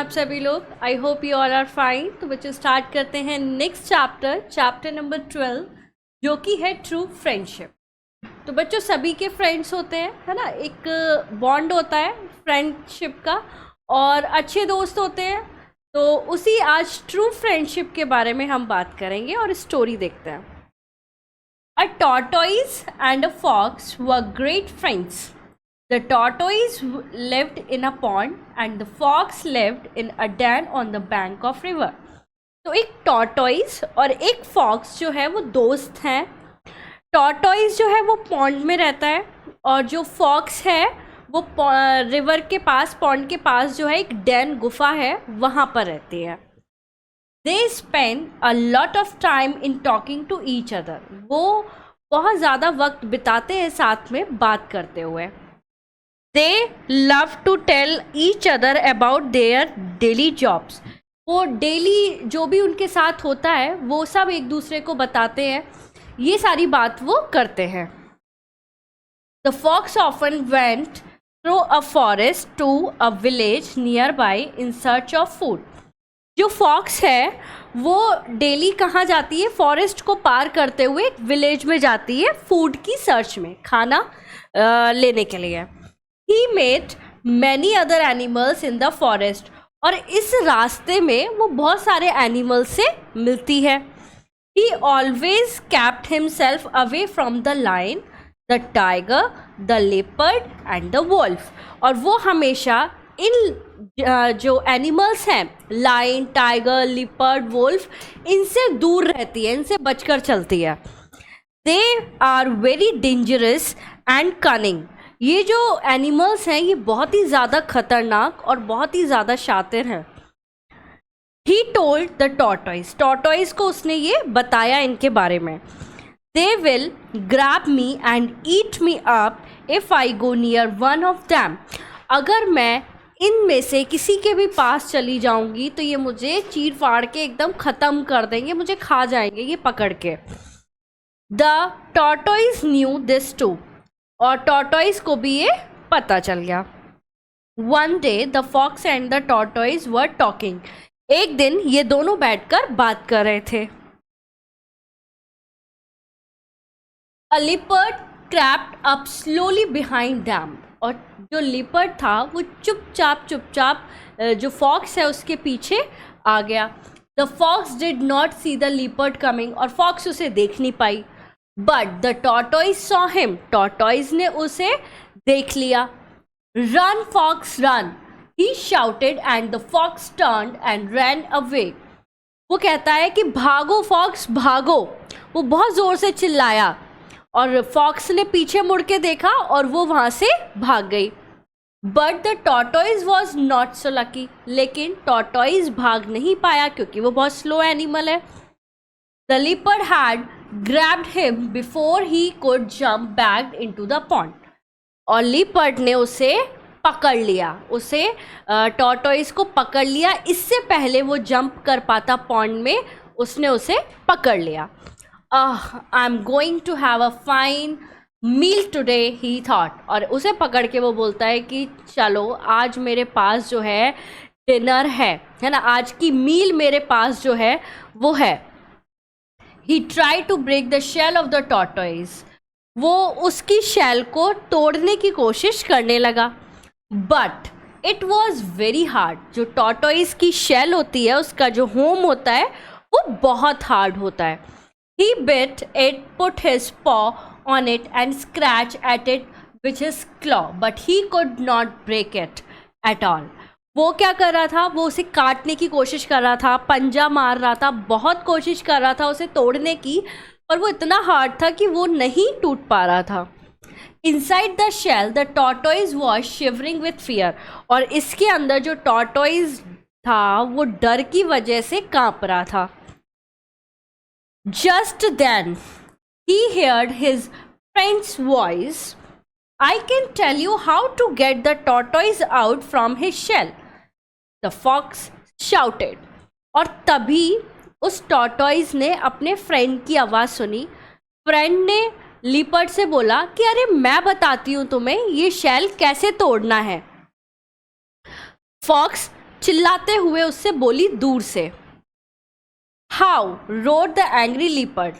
आप सभी लोग? I hope you all are fine. तो बच्चों स्टार्ट करते हैं नेक्स्ट चैप्टर नंबर 12, जो कि है ट्रू फ्रेंडशिप। तो बच्चों सभी के फ्रेंड्स होते हैं, है ना, एक बॉन्ड होता है फ्रेंडशिप का, और अच्छे दोस्त होते हैं। तो उसी आज ट्रू फ्रेंडशिप के बारे में हम बात करेंगे और स्टोरी देखते हैं। A tortoise and a fox were great friends. The tortoise lived in a pond and the fox lived in a den on the bank of river. तो एक टॉर्टोइज और एक फॉक्स जो है वो दोस्त हैं। टॉर्टोइज जो है वो पॉन्ड में रहता है और जो फॉक्स है वो रिवर के पास, पॉन्ड के पास जो है एक डेन गुफा है, वहाँ पर रहती है। They spend a lot of time in talking to each other. वो बहुत ज़्यादा वक्त बिताते हैं साथ में बात करते हुए। They love to tell each other about their daily jobs. वो डेली जो भी उनके साथ होता है वो सब एक दूसरे को बताते हैं, ये सारी बात वो करते हैं। The fox often went through a forest to a village nearby in search of food. जो फॉक्स है वो डेली कहाँ जाती है? फॉरेस्ट को पार करते हुए एक विलेज में जाती है फूड की सर्च में, खाना लेने के लिए। He met many other animals in the forest. और इस रास्ते में वो बहुत सारे एनिमल से मिलती है। He always kept himself away from the lion, the tiger, the leopard and the wolf. और वो हमेशा इन जो एनिमल्स हैं, लाइन, टाइगर, लिपर्ड, वुल्फ, इनसे दूर रहती है, इनसे बचकर चलती है। They are very dangerous and cunning. ये जो एनिमल्स हैं ये बहुत ही ज़्यादा खतरनाक और बहुत ही ज़्यादा शातिर हैं। He told the tortoise. Tortoise को उसने ये बताया इनके बारे में। They will grab me and eat me up if I go near one of them. अगर मैं इनमें से किसी के भी पास चली जाऊंगी तो ये मुझे चीर फाड़ के एकदम ख़त्म कर देंगे, मुझे खा जाएंगे ये पकड़ के। The tortoise knew this too. और टॉर्टोइज को भी ये पता चल गया। One day the fox and the tortoise were talking. एक दिन ये दोनों बैठकर बात कर रहे थे। A leopard crept up slowly behind them. और जो leopard था वो चुपचाप जो fox है उसके पीछे आ गया। The fox did not see the leopard coming. और fox उसे देख नहीं पाई। But the tortoise saw him. Tortoise ने उसे देख लिया। Run fox run, he shouted and the fox turned and ran away. वो कहता है कि भागो फॉक्स भागो, वो बहुत ज़ोर से चिल्लाया और फॉक्स ने पीछे मुड़ के देखा और वो वहाँ से भाग गई। But the tortoise was not so lucky. लेकिन टॉर्टोइज भाग नहीं पाया क्योंकि वो बहुत स्लो एनिमल है। The leopard had grabbed him before he could jump back into the pond. और leopard ने उसे पकड़ लिया, उसे टॉर्टोइज को पकड़ लिया, इससे पहले वो जंप कर पाता पॉन्ड में, उसने उसे पकड़ लिया। I am going to have a fine meal today, he thought. और उसे पकड़ के वो बोलता है कि चलो आज मेरे पास जो है डिनर है ना, आज की मील मेरे पास जो है वो है। He tried to break the shell of the tortoise. वो उसकी शेल को तोड़ने की कोशिश करने लगा। But it was very hard. जो टॉर्टोइज की शेल होती है, उसका जो होम होता है वो बहुत हार्ड होता है। He bit it, put his paw on it and scratched at it with his claw, but he could not break it at all. वो क्या कर रहा था? वो उसे काटने की कोशिश कर रहा था, पंजा मार रहा था, बहुत कोशिश कर रहा था उसे तोड़ने की, पर वो इतना हार्ड था कि वो नहीं टूट पा रहा था। Inside the shell, the tortoise was shivering with fear. और इसके अंदर जो टॉर्टोइज था वो डर की वजह से कांप रहा था। Just then, he heard his friend's voice. I can tell you how to get the tortoise out from his shell. The fox shouted. और तभी उस टॉर्टोइज ने अपने फ्रेंड की आवाज़ सुनी। फ्रेंड ने लीपर्ड से बोला कि अरे मैं बताती हूँ तुम्हें ये शेल कैसे तोड़ना है। फॉक्स चिल्लाते हुए उससे बोली दूर से। How roared the angry leopard,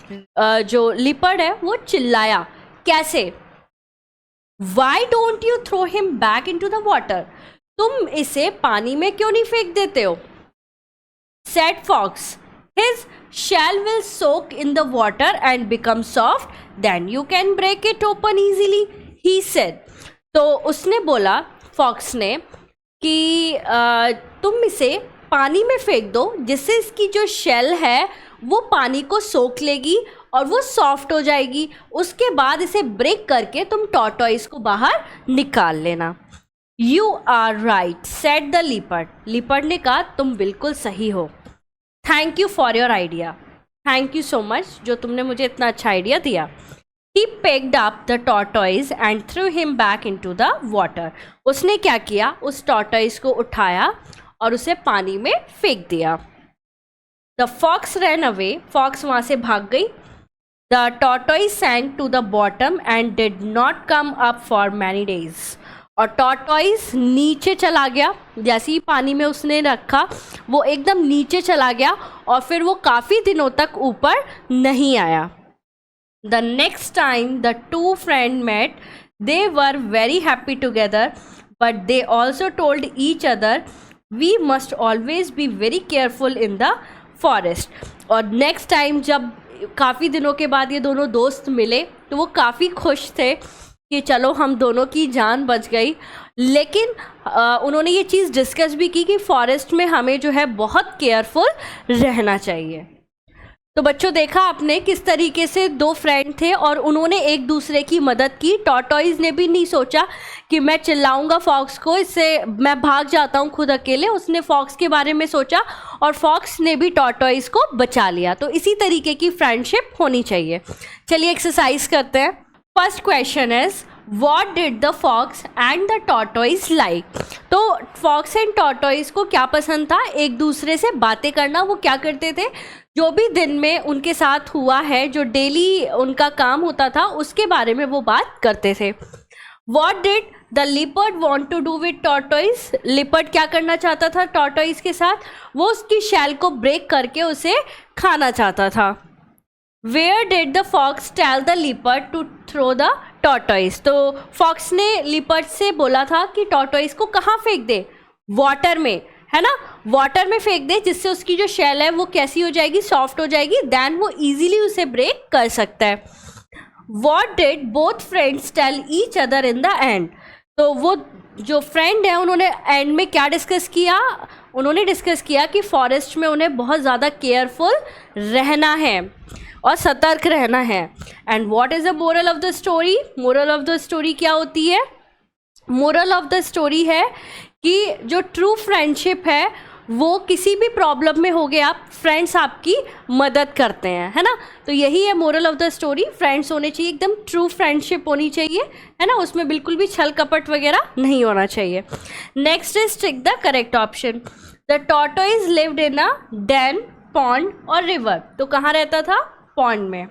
जो लिपर्ड है वो चिल्लाया, कैसे? Why don't you throw him back in to the water, तुम इसे पानी में क्यों नहीं फेंक देते हो? Said fox, his shell will soak in the water and become soft, then you can break it open easily, he said. तो उसने बोला, फॉक्स ने, कि तुम इसे पानी में फेंक दो, जिससे इसकी जो शेल है वो पानी को सोख लेगी और वो सॉफ्ट हो जाएगी। उसके बाद इसे ब्रेक करके तुम टॉर्टोइस को बाहर निकाल लेना। You are right said the leopard, leopard ने कहा तुम बिल्कुल सही हो। Thank you for your idea, thank you so much जो तुमने मुझे इतना अच्छा आइडिया दिया। He picked up the tortoise and threw him back into the water. उसने क्या किया, उस tortoise को उठाया और उसे पानी में फेंक दिया। The fox ran away. Fox वहाँ से भाग गई। The tortoise sank to the bottom and did not come up for many days. और tortoise नीचे चला गया, जैसे ही पानी में उसने रखा वो एकदम नीचे चला गया और फिर वो काफ़ी दिनों तक ऊपर नहीं आया। The next time the two friends met, they were very happy together, but they also told each other, we must always be very careful in the forest. और next time जब काफ़ी दिनों के बाद ये दोनों दोस्त मिले तो वो काफ़ी खुश थे कि चलो हम दोनों की जान बच गई, लेकिन उन्होंने ये चीज़ डिस्कस भी की कि फॉरेस्ट में हमें जो है बहुत केयरफुल रहना चाहिए। तो बच्चों देखा आपने किस तरीके से दो फ्रेंड थे और उन्होंने एक दूसरे की मदद की। टॉर्टोइस ने भी नहीं सोचा कि मैं चिल्लाऊंगा फॉक्स को, इससे मैं भाग जाता हूँ खुद अकेले, उसने फॉक्स के बारे में सोचा और फॉक्स ने भी टॉर्टोइस को बचा लिया। तो इसी तरीके की फ्रेंडशिप होनी चाहिए। चलिए एक्सरसाइज करते हैं। First question is What did the fox and the tortoise like? तो फॉक्स एंड टॉर्टोइस को क्या पसंद था? एक दूसरे से बातें करना। वो क्या करते थे, जो भी दिन में उनके साथ हुआ है, जो डेली उनका काम होता था, उसके बारे में वो बात करते थे। What did the leopard want to do with tortoise? Leopard क्या करना चाहता था टॉर्टोइस के साथ? वो उसकी शैल को ब्रेक करके उसे खाना चाहता था। Where did the fox tell the leopard to throw the tortoise? तो फॉक्स ने लिपर्ड से बोला था कि टॉर्टोइस को कहाँ फेंक दे? वाटर में, है ना, वाटर में फेंक दे, जिससे उसकी जो शेल है वो कैसी हो जाएगी, सॉफ्ट हो जाएगी, देन वो इजीली उसे ब्रेक कर सकता है। What did both friends tell each other in the end? तो वो जो फ्रेंड है उन्होंने एंड में क्या डिस्कस किया? उन्होंने डिस्कस किया कि फॉरेस्ट में उन्हें बहुत ज़्यादा केयरफुल रहना है और सतर्क रहना है। And what is the moral of the story? Moral of the story क्या होती है? मोरल ऑफ द स्टोरी है कि जो ट्रू फ्रेंडशिप है वो किसी भी प्रॉब्लम में हो गया, फ्रेंड्स आपकी मदद करते हैं, है ना। तो यही है moral of the story. Friends होने चाहिए, एकदम ट्रू फ्रेंडशिप होनी चाहिए, है ना, उसमें बिल्कुल भी छल कपट वगैरह नहीं होना चाहिए। Next is tick the correct option. The tortoise lived in a den, pond और रिवर। तो कहाँ रहता था? पॉन्ड में।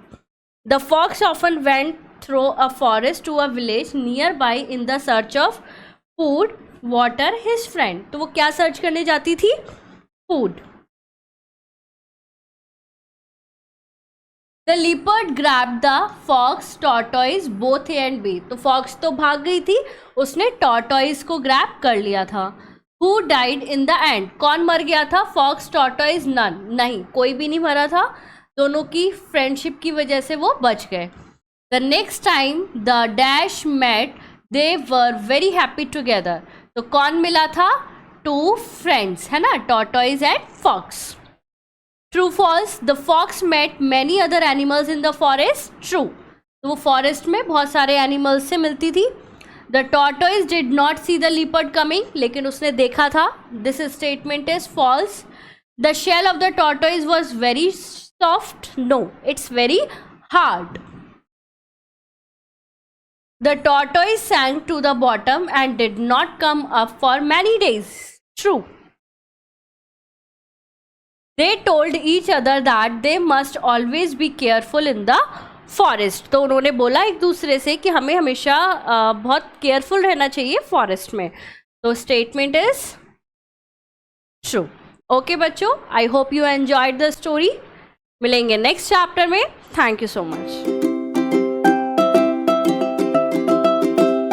The fox often went through a forest to a village nearby in the search of food, water, his friend. तो वो क्या search करने जाती थी? Food. The leopard grab the fox, tortoise, both A and B. तो fox तो भाग गई थी, उसने टॉर्टोइज को ग्रैब कर लिया था। Who died in the end? कौन मर गया था? फॉक्स, टॉर्टोइज, नन, नहीं, कोई भी नहीं मरा था। दोनों की फ्रेंडशिप की वजह से वो बच गए। The next time the dash met they were very happy together. तो कौन मिला था? टू फ्रेंड्स, है ना, tortoise and fox. True false? The fox met many other animals in the forest. True. तो वो फॉरेस्ट में बहुत सारे एनिमल्स से मिलती थी। The tortoise did not see the leopard coming, लेकिन उसने देखा था। This statement is false. The shell of the tortoise was very soft. No, it's very hard. The tortoise sank to the bottom and did not come up for many days. True. They told each other that they must always be careful in the forest. तो उन्होंने बोला एक दूसरे से कि हमें हमेशा बहुत केयरफुल रहना चाहिए फॉरेस्ट में। तो स्टेटमेंट इज ट्रू। ओके बच्चों, आई hope you enjoyed the story. मिलेंगे नेक्स्ट चैप्टर में। Thank you so much.